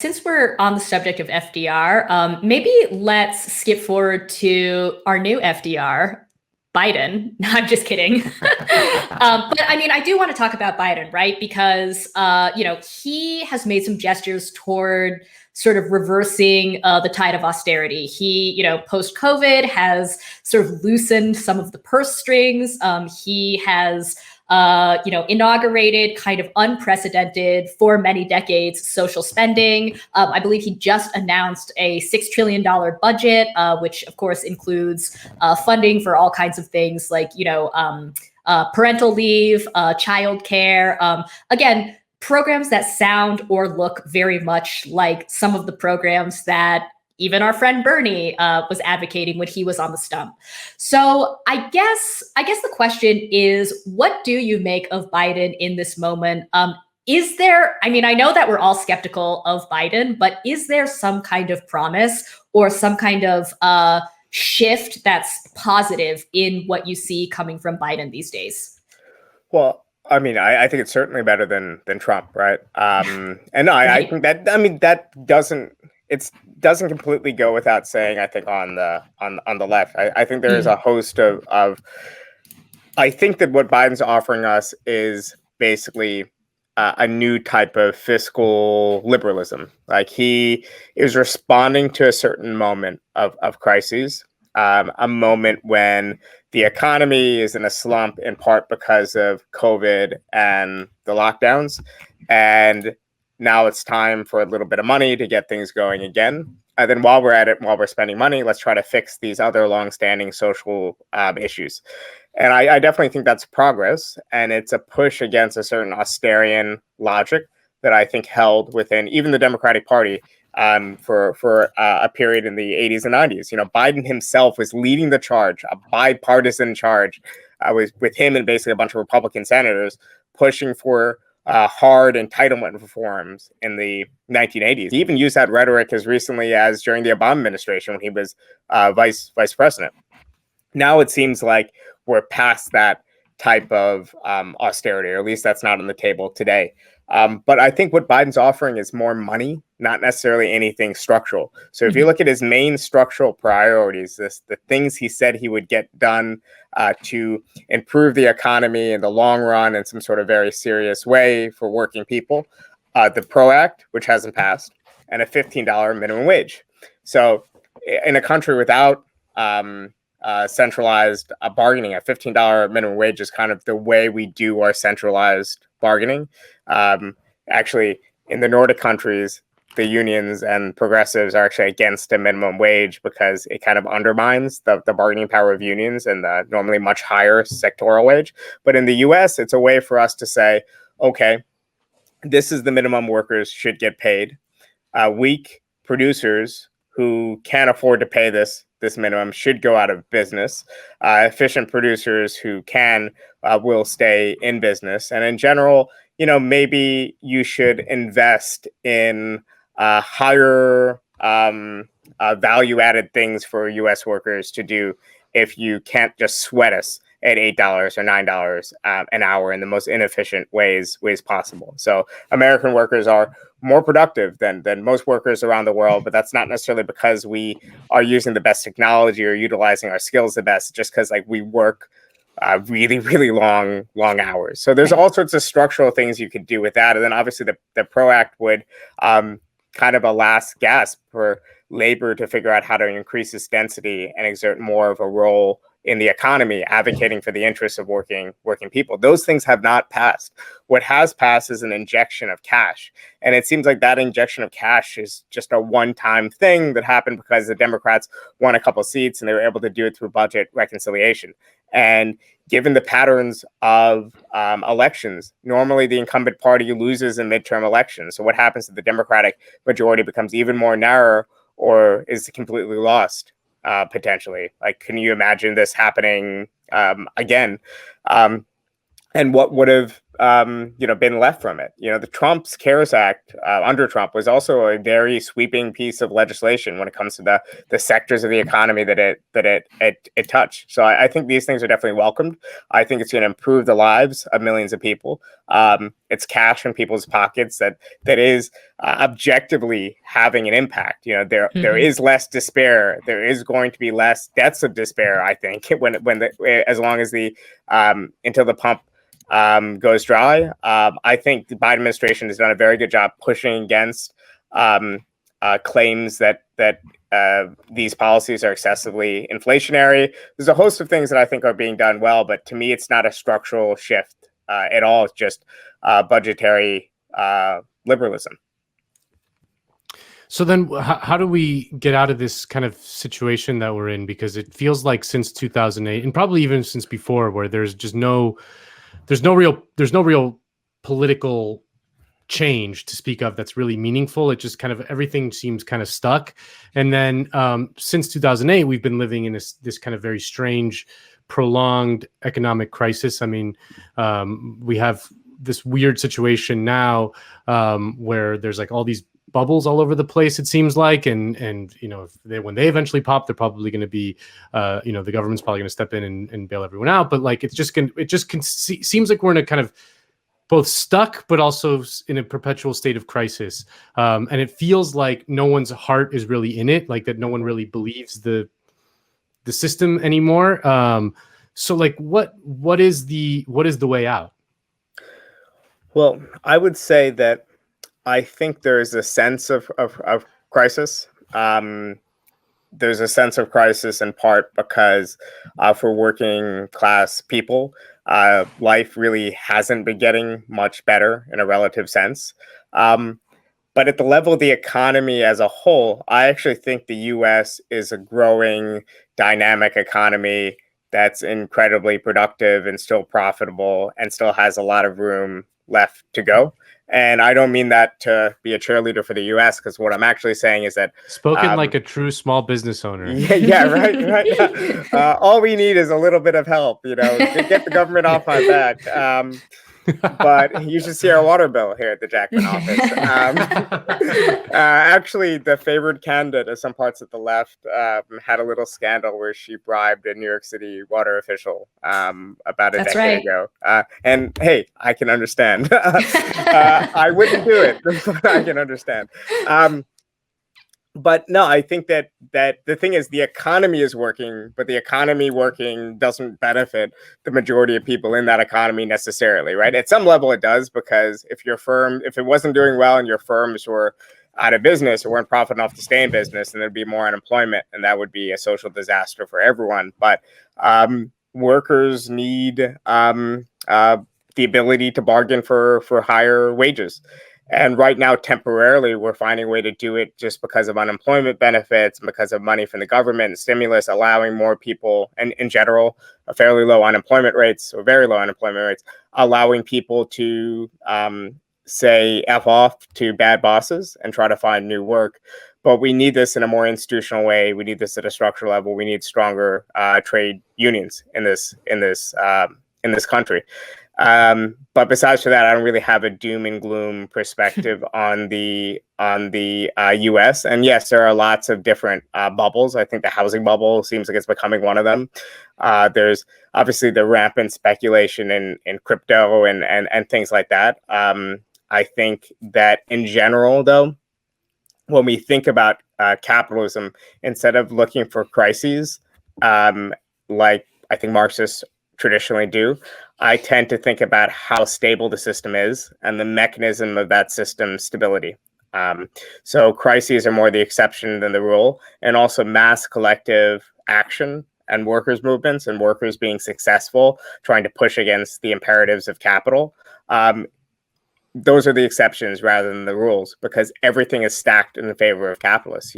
Since we're on the subject of FDR, maybe let's skip forward to our new FDR, Biden. No, I'm just kidding. But I mean, I do want to talk about Biden, right? Because, he has made some gestures toward sort of reversing the tide of austerity. He, post COVID has sort of loosened some of the purse strings. He has inaugurated kind of unprecedented for many decades social spending. I believe he just announced a $6 trillion budget, which of course includes funding for all kinds of things like, parental leave, childcare. Again, programs that sound or look very much like some of the programs that even our friend Bernie was advocating when he was on the stump. So I guess the question is, what do you make of Biden in this moment? Is there, I mean, I know that we're all skeptical of Biden, but is there some kind of promise or some kind of shift that's positive in what you see coming from Biden these days? Well, I mean, I think it's certainly better than Trump, right? And no, I Right. think that, I mean, that doesn't completely go without saying. I think on the left, I think there is a host of I think that what Biden's offering us is basically a new type of fiscal liberalism. Like, he is responding to a certain moment of crises, a moment when the economy is in a slump, in part because of COVID and the lockdowns. And now it's time for a little bit of money to get things going again. And then while we're at it, while we're spending money, let's try to fix these other longstanding social issues. And I definitely think that's progress. And it's a push against a certain austerian logic that I think held within even the Democratic Party for a period in the 80s and 90s. Biden himself was leading the charge, a bipartisan charge, with him and basically a bunch of Republican senators pushing for hard entitlement reforms in the 1980s. He even used that rhetoric as recently as during the Obama administration when he was vice president. Now it seems like we're past that type of austerity, or at least that's not on the table today. But I think what Biden's offering is more money, not necessarily anything structural. So if you look at his main structural priorities, the things he said he would get done to improve the economy in the long run in some sort of very serious way for working people, the PRO Act, which hasn't passed, and a $15 minimum wage. So in a country without centralized bargaining, a $15 minimum wage is kind of the way we do our centralized bargaining. Actually, in the Nordic countries, the unions and progressives are actually against a minimum wage because it kind of undermines the bargaining power of unions and the normally much higher sectoral wage. But in the US, it's a way for us to say, okay, this is the minimum workers should get paid. Weak producers who can't afford to pay this minimum should go out of business. Efficient producers who can will stay in business. And in general, maybe you should invest in higher value-added things for U.S. workers to do if you can't just sweat us at $8 or $9 an hour in the most inefficient ways possible. So American workers are more productive than most workers around the world, but that's not necessarily because we are using the best technology or utilizing our skills the best, just because we work really, really long hours. So there's all sorts of structural things you could do with that. And then obviously the PRO Act would kind of a last gasp for labor to figure out how to increase its density and exert more of a role in the economy, advocating for the interests of working people. Those things have not passed. What has passed is an injection of cash. And it seems like that injection of cash is just a one-time thing that happened because the Democrats won a couple seats and they were able to do it through budget reconciliation. And given the patterns of elections, normally the incumbent party loses in midterm elections. So what happens if the Democratic majority becomes even more narrow or is completely lost? Potentially, can you imagine this happening again? And what would have been left from it. The Trump's CARES Act under Trump was also a very sweeping piece of legislation when it comes to the sectors of the economy that it touched. So I think these things are definitely welcomed. I think it's going to improve the lives of millions of people. It's cash in people's pockets that is objectively having an impact. There is less despair. There is going to be less deaths of despair, I think, as long as until the pump goes dry. I think the Biden administration has done a very good job pushing against claims that these policies are excessively inflationary. There's a host of things that I think are being done well, but to me, it's not a structural shift at all. It's just budgetary liberalism. So then how do we get out of this kind of situation that we're in? Because it feels like since 2008, and probably even since before, where there's no real political change to speak of that's really meaningful. It just kind of, everything seems kind of stuck. And then since 2008, we've been living in this kind of very strange, prolonged economic crisis. I mean, we have this weird situation now where there's like all these bubbles all over the place, it seems like, and when they eventually pop, they're probably going to be the government's probably going to step in and bail everyone out. But like seems like we're in a kind of both stuck but also in a perpetual state of crisis, and it feels like no one's heart is really in it, like that no one really believes the system anymore. So like what is the way out? Well, I would say that I think there's a sense of crisis. There's a sense of crisis in part because for working class people, life really hasn't been getting much better in a relative sense. But at the level of the economy as a whole, I actually think the U.S. is a growing, dynamic economy that's incredibly productive and still profitable and still has a lot of room left to go. And I don't mean that to be a cheerleader for the U.S., because what I'm actually saying is that spoken like a true small business owner. Yeah, right. All we need is a little bit of help, to get the government off my back. But you should see our water bill here at the Jacobin office. Actually, the favored candidate of some parts of the left had a little scandal where she bribed a New York City water official about a decade ago. And hey, I can understand. I wouldn't do it, but I can understand. But no, I think that the thing is the economy is working, but the economy working doesn't benefit the majority of people in that economy necessarily, right? At some level it does, because if it wasn't doing well and your firms were out of business or weren't profitable enough to stay in business, then there'd be more unemployment, and that would be a social disaster for everyone. But workers need the ability to bargain for higher wages. And right now, temporarily, we're finding a way to do it just because of unemployment benefits and because of money from the government and stimulus, allowing more people, and in general, fairly low unemployment rates or very low unemployment rates, allowing people to say F off to bad bosses and try to find new work. But we need this in a more institutional way. We need this at a structural level. We need stronger trade unions in this country. But besides for that, I don't really have a doom and gloom perspective on the U.S. And yes, there are lots of different bubbles. I think the housing bubble seems like it's becoming one of them. There's obviously the rampant speculation in crypto and things like that. I think that in general, though, when we think about capitalism, instead of looking for crises, like I think Marxists traditionally do, I tend to think about how stable the system is and the mechanism of that system's stability. So crises are more the exception than the rule, and also mass collective action and workers' movements and workers being successful, trying to push against the imperatives of capital. Those are the exceptions rather than the rules, because everything is stacked in favor of capitalists.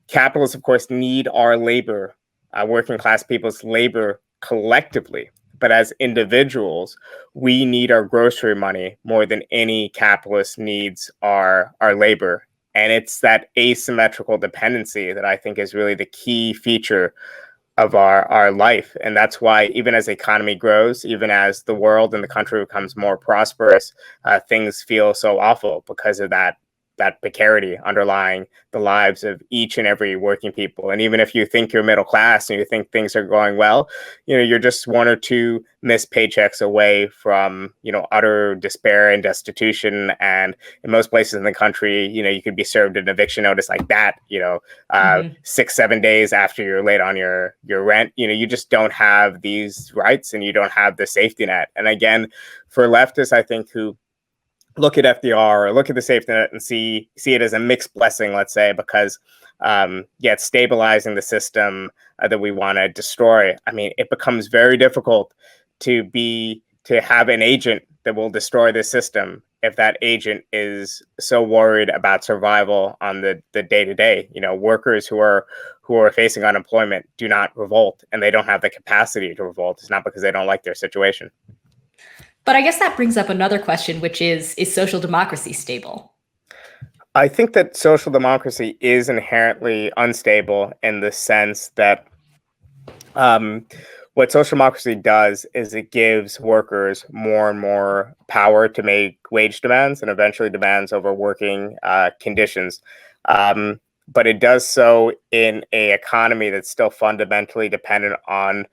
Capitalists, of course, need our labor, working class people's labor collectively. But as individuals, we need our grocery money more than any capitalist needs our labor. And it's that asymmetrical dependency that I think is really the key feature our life. And that's why even as the economy grows, even as the world and the country becomes more prosperous, things feel so awful because of that precarity underlying the lives of each and every working people. And even if you think you're middle class and you think things are going well, you're just one or two missed paychecks away from, utter despair and destitution. And in most places in the country, you could be served an eviction notice like that, 6-7 days after you're late on your rent. You just don't have these rights and you don't have the safety net. And again, for leftists, I think, who look at FDR or look at the safety net and see it as a mixed blessing, let's say, because it's stabilizing the system that we want to destroy. I mean, it becomes very difficult to have an agent that will destroy the system if that agent is so worried about survival on the day-to-day. Workers who are facing unemployment do not revolt, and they don't have the capacity to revolt. It's not because they don't like their situation. But I guess that brings up another question, which is social democracy stable? I think that social democracy is inherently unstable in the sense that what social democracy does is it gives workers more and more power to make wage demands and eventually demands over working conditions. But it does so in an economy that's still fundamentally dependent on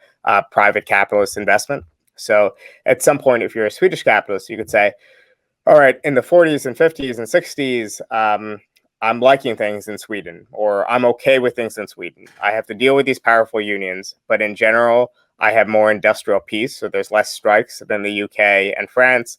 private capitalist investment. So at some point, if you're a Swedish capitalist, you could say, all right, in the 40s and 50s and 60s, I'm liking things in Sweden, or I'm okay with things in Sweden. I have to deal with these powerful unions, but in general, I have more industrial peace. So there's less strikes than the UK and France.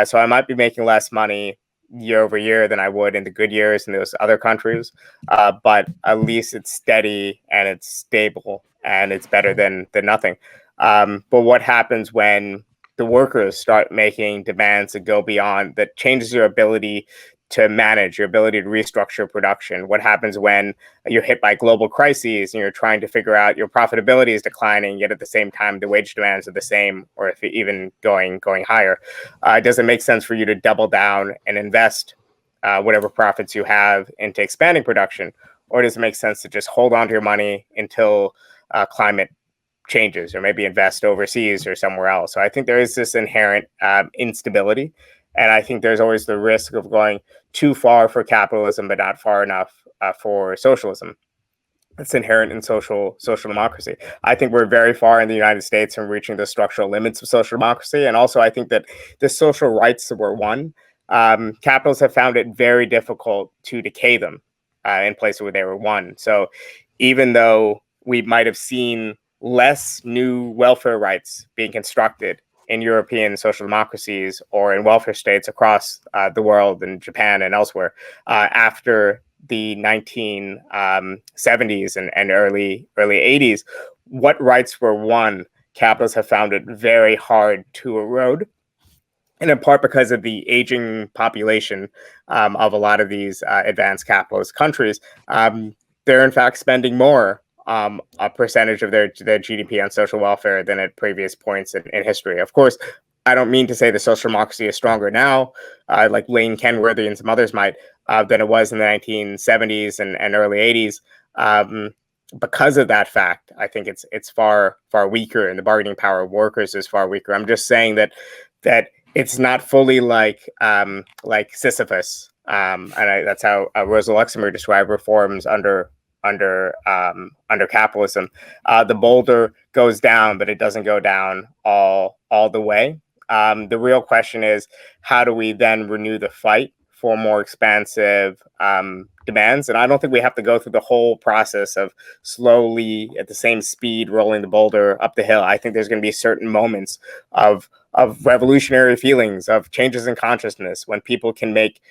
So I might be making less money year over year than I would in the good years in those other countries. But at least it's steady and it's stable and it's better than nothing. But what happens when the workers start making demands that go beyond, that changes your ability to manage, your ability to restructure production? What happens when you're hit by global crises and you're trying to figure out your profitability is declining, yet at the same time the wage demands are the same, or if even going higher? Does it make sense for you to double down and invest whatever profits you have into expanding production? Or does it make sense to just hold on to your money until climate changes, or maybe invest overseas or somewhere else? So I think there is this inherent instability. And I think there's always the risk of going too far for capitalism, but not far enough for socialism. It's inherent in social democracy. I think we're very far in the United States from reaching the structural limits of social democracy. And also, I think that the social rights that were won, capitalists have found it very difficult to decay them in places where they were won. So even though we might have seen less new welfare rights being constructed in European social democracies or in welfare states across the world, in Japan and elsewhere, after the 1970s and early 80s, what rights were won, capitalists have found it very hard to erode. And in part because of the aging population of a lot of these advanced capitalist countries, they're in fact spending more a percentage of their GDP on social welfare than at previous points in history. Of course, I don't mean to say the social democracy is stronger now, like Lane Kenworthy and some others might, than it was in the 1970s and early 80s. Because of that fact, I think it's far weaker, and the bargaining power of workers is far weaker. I'm just saying that it's not fully like Sisyphus, and that's how Rosa Luxemburg described reforms under capitalism. The boulder goes down, but it doesn't go down all the way. The real question is, how do we then renew the fight for more expansive demands? And I don't think we have to go through the whole process of slowly, at the same speed, rolling the boulder up the hill. I think there's going to be certain moments of revolutionary feelings, of changes in consciousness, when people can make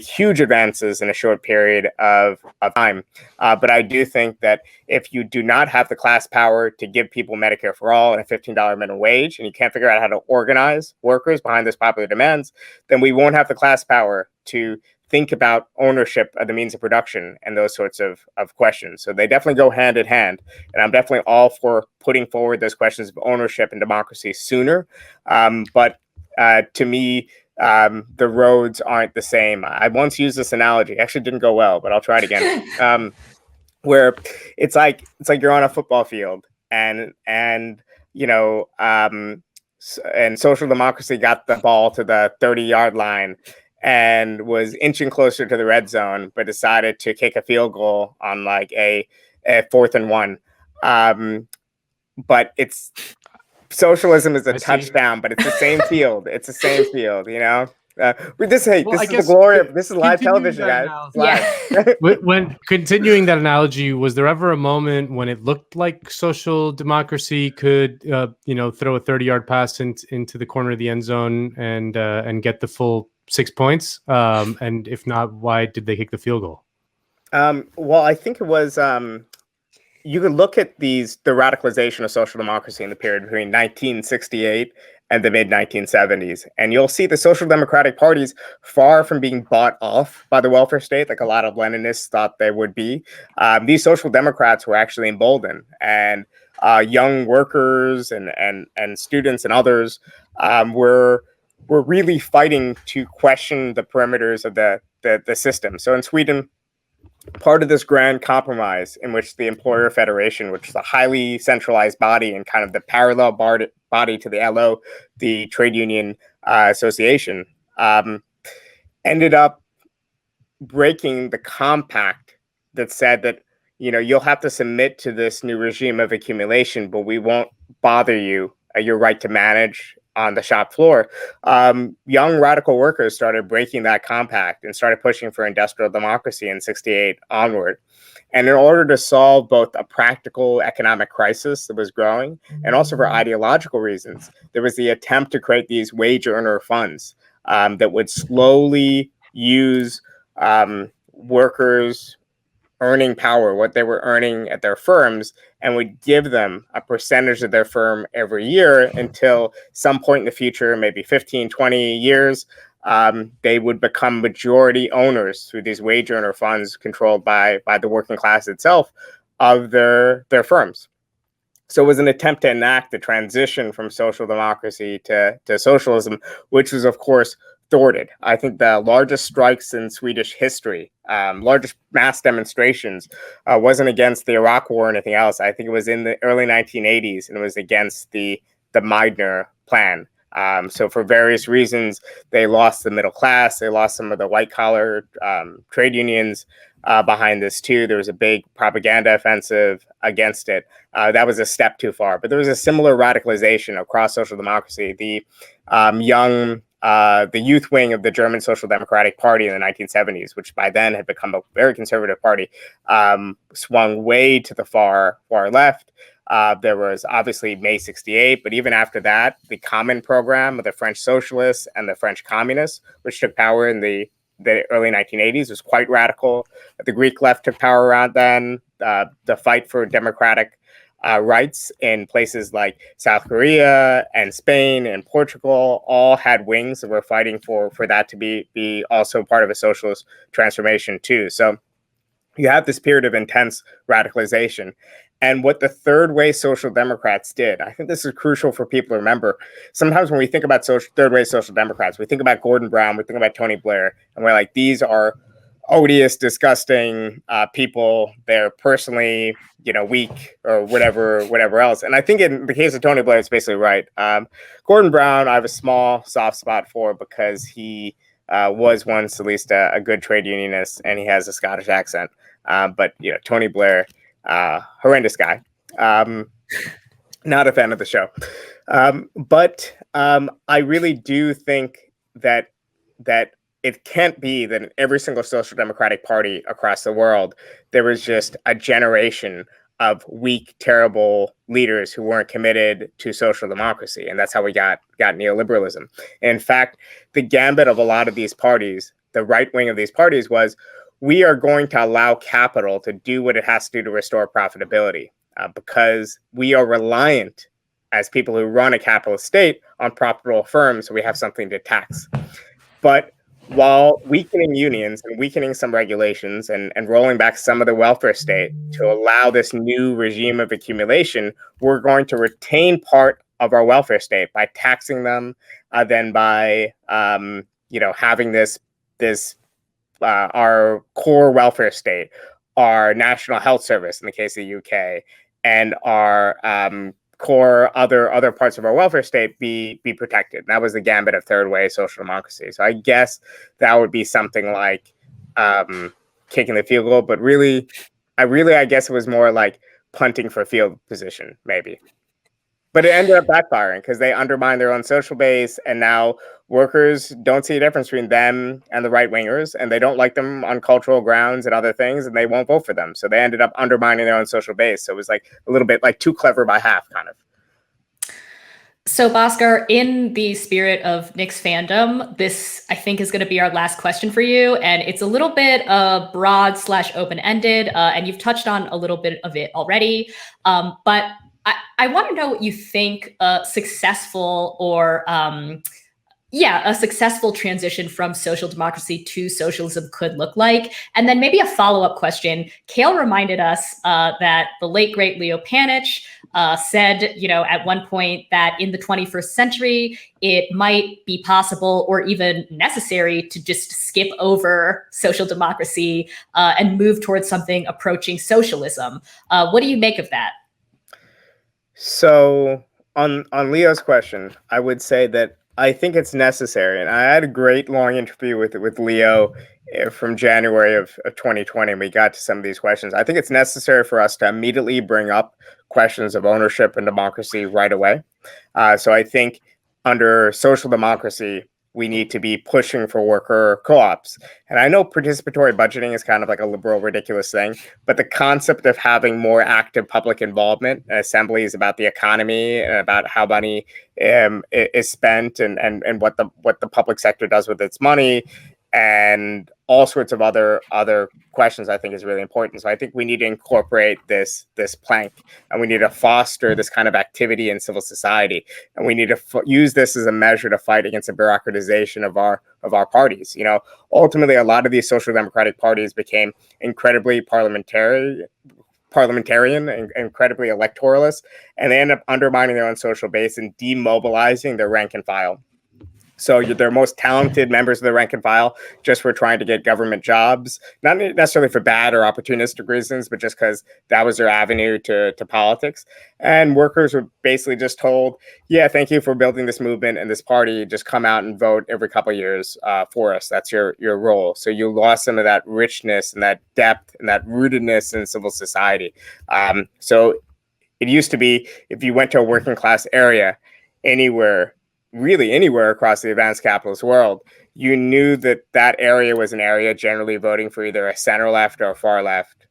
huge advances in a short period of time. But I do think that if you do not have the class power to give people Medicare for all and a $15 minimum wage, and you can't figure out how to organize workers behind those popular demands, then we won't have the class power to think about ownership of the means of production and those sorts of questions. So they definitely go hand in hand. And I'm definitely all for putting forward those questions of ownership and democracy sooner. But to me, the roads aren't the same. I once used this analogy, actually didn't go well, but I'll try it again. Where it's like you're on a football field and and social democracy got the ball to the 30-yard line and was inching closer to the red zone, but decided to kick a field goal on like a 4th and 1. But it's socialism is a touchdown, but it's the same field. It's the same field, this is the glory of this is live television, guys. Yeah. When continuing that analogy, was there ever a moment when it looked like social democracy could, throw a 30-yard pass into the corner of the end zone and get the full 6 points? And if not, why did they kick the field goal? Well, I think it was. You could look at the radicalization of social democracy in the period between 1968 and the mid-1970s. And you'll see the social democratic parties, far from being bought off by the welfare state, like a lot of Leninists thought they would be. These social democrats were actually emboldened, and young workers and students and others were really fighting to question the perimeters of the system. So in Sweden, part of this grand compromise in which the employer federation, which is a highly centralized body and kind of the parallel body to the LO, the trade union association, ended up breaking the compact that said that, you'll have to submit to this new regime of accumulation, but we won't bother you your right to manage on the shop floor. Young radical workers started breaking that compact and started pushing for industrial democracy in 68 onward. And in order to solve both a practical economic crisis that was growing and also for ideological reasons, there was the attempt to create these wage earner funds that would slowly use workers' earning power, what they were earning at their firms, and would give them a percentage of their firm every year until some point in the future, maybe 15, 20 years, they would become majority owners through these wage earner funds controlled by the working class itself of their firms. So it was an attempt to enact the transition from social democracy to socialism, which was, of course, thwarted. I think the largest strikes in Swedish history, largest mass demonstrations, wasn't against the Iraq War or anything else. I think it was in the early 1980s, and it was against the Meidner Plan. So for various reasons, they lost the middle class. They lost some of the white-collar trade unions behind this, too. There was a big propaganda offensive against it. That was a step too far. But there was a similar radicalization across social democracy. The youth wing of the German Social Democratic Party in the 1970s, which by then had become a very conservative party, swung way to the far left. There was obviously May 68, but even after that, the Common program of the French socialists and the French communists, which took power in the early 1980s, was quite radical. The Greek left took power around then. The fight for democratic rights in places like South Korea and Spain and Portugal all had wings that were fighting for that to be also part of a socialist transformation too. So you have this period of intense radicalization. And what the third way social democrats did, I think this is crucial for people to remember. Sometimes when we think about third way social democrats, we think about Gordon Brown, we think about Tony Blair, and we're like, these are odious, disgusting people. They're personally, weak or whatever else. And I think in the case of Tony Blair, it's basically right. Gordon Brown, I have a small soft spot for because he was once at least a good trade unionist, and he has a Scottish accent. But Tony Blair, horrendous guy. Not a fan of the show. But I really do think that it can't be that in every single social democratic party across the world, there was just a generation of weak, terrible leaders who weren't committed to social democracy. And that's how we got neoliberalism. In fact, the gambit of a lot of these parties, the right wing of these parties, was we are going to allow capital to do what it has to do to restore profitability because we are reliant as people who run a capitalist state on profitable firms, so we have something to tax. But while weakening unions and weakening some regulations and rolling back some of the welfare state to allow this new regime of accumulation, we're going to retain part of our welfare state by taxing them, then by having this our core welfare state, our National Health Service in the case of the UK, and our core other parts of our welfare state be protected. And that was the gambit of third way social democracy. So I guess that would be something like kicking the field goal, but I guess it was more like punting for field position, maybe. But it ended up backfiring because they undermined their own social base, and now workers don't see a difference between them and the right wingers, and they don't like them on cultural grounds and other things, and they won't vote for them. So they ended up undermining their own social base. So it was like a little bit like too clever by half, kind of. So, Bhaskar, in the spirit of Nick's fandom, this, I think, is going to be our last question for you. And it's a little bit broad/open-ended, and you've touched on a little bit of it already. But I want to know what you think a successful or a successful transition from social democracy to socialism could look like. And then maybe a follow-up question. Kale reminded us that the late, great Leo Panitch said, at one point that in the 21st century, it might be possible or even necessary to just skip over social democracy and move towards something approaching socialism. What do you make of that? So on Leo's question, I would say that I think it's necessary. And I had a great long interview with Leo from January of 2020, and we got to some of these questions. I think it's necessary for us to immediately bring up questions of ownership and democracy right away. So I think under social democracy, we need to be pushing for worker co-ops. And I know participatory budgeting is kind of like a liberal, ridiculous thing, but the concept of having more active public involvement in assemblies about the economy and about how money is spent and what the public sector does with its money and all sorts of other questions, I think is really important. So I think we need to incorporate this plank, and we need to foster this kind of activity in civil society, and we need to use this as a measure to fight against the bureaucratization of our parties. Ultimately, a lot of these social democratic parties became incredibly parliamentarian and incredibly electoralist, and they end up undermining their own social base and demobilizing their rank and file. So their most talented members of the rank and file just were trying to get government jobs, not necessarily for bad or opportunistic reasons, but just because that was their avenue to politics. And workers were basically just told, yeah, thank you for building this movement and this party. Just come out and vote every couple of years for us. That's your role. So you lost some of that richness and that depth and that rootedness in civil society. So it used to be if you went to a working class area really anywhere across the advanced capitalist world, you knew that area was an area generally voting for either a center left or a far left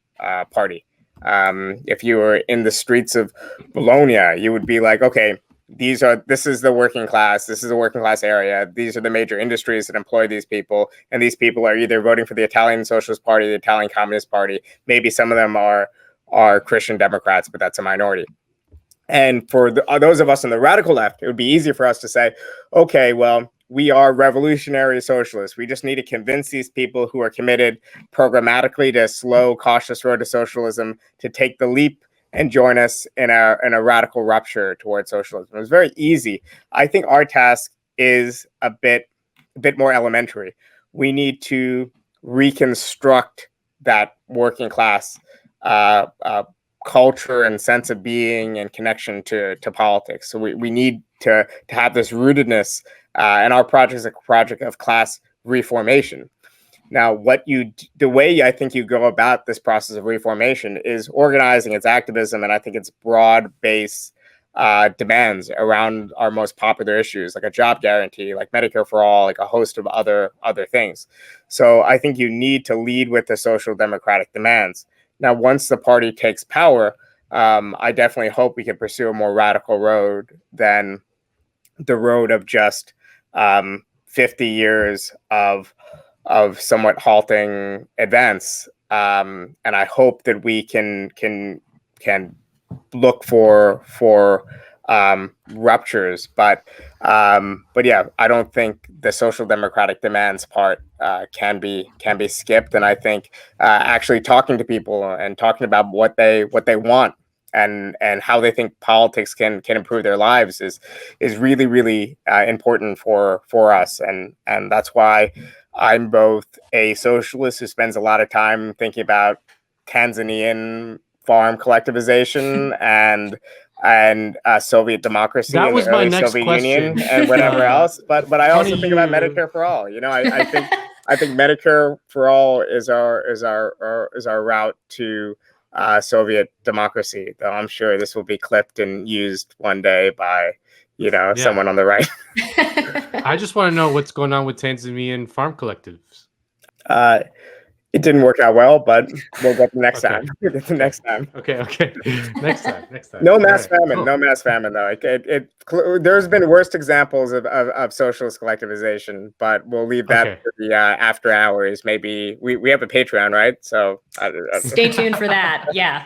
party. If you were in the streets of Bologna, you would be like, okay, this is the working class. This is a working class area. These are the major industries that employ these people. And these people are either voting for the Italian Socialist Party, the Italian Communist Party. Maybe some of them are Christian Democrats, but that's a minority. And for those of us on the radical left, it would be easy for us to say, okay, well, we are revolutionary socialists. We just need to convince these people who are committed programmatically to a slow, cautious road to socialism to take the leap and join us in a radical rupture towards socialism. It was very easy. I think our task is a bit more elementary. We need to reconstruct that working class culture and sense of being and connection to politics. So we need to have this rootedness, and our project is a project of class reformation. Now, the way I think you go about this process of reformation is organizing its activism, and I think it's broad-based demands around our most popular issues, like a job guarantee, like Medicare for all, like a host of other things. So I think you need to lead with the social democratic demands. Now, once the party takes power, I definitely hope we can pursue a more radical road than the road of just 50 years of somewhat halting advance. And I hope that we can look for ruptures, but yeah, I don't think the social democratic demands part can be skipped. And I think actually talking to people and talking about what they want and how they think politics can improve their lives is really, really important for us. And that's why I'm both a socialist who spends a lot of time thinking about Tanzanian farm collectivization and Soviet democracy That and was the my early next Soviet question. Union and whatever else. But I also Funny think about you- Medicare for all. You know, I think Medicare for all is our route to Soviet democracy. Though I'm sure this will be clipped and used one day by someone on the right. I just want to know what's going on with Tanzanian farm collectives. It didn't work out well, but we'll get the next Okay. time. We'll get the next time. Okay. Next time. No mass famine. Cool. No mass famine, though. There's been worst examples of socialist collectivization, but we'll leave that for the after hours. Maybe we have a Patreon, right? So stay tuned for that. Yeah.